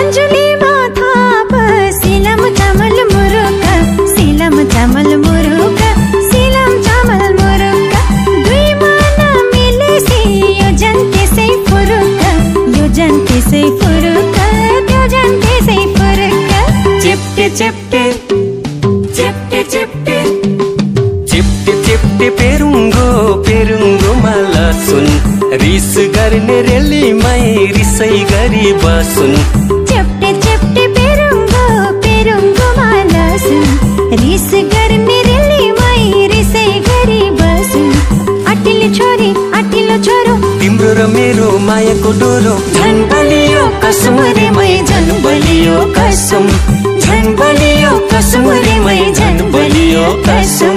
अंजुली माथा सिलम चामल मुरुका सिलम चामल मुरुका सिलम चामल मुरुका दुई मन मिलेसी यो जन्ते से फुरुका यो जन्ते से फुरुका त्यो जन्ते से फुरुका चिप्टे चिप्टे चिप्टे चिप्टे चिप्टे चिप्टे पेरुङ्गो पेरुङ्गो माला सुन रिस गर्ने रेलीमै रिसै गरी बसुन चिप्टे चिप्टे पेरुङ्गो पेरुङ्गो माला सुन रिस गर्ने रेलीमै रिसै गरी बसुन अटिलो छोरो तिम्रो र मेरो मायाको डोरो झन बलियो कसम रे मै झन बलियो कसम झन बलियो कसम रे मै झन बलियो कसम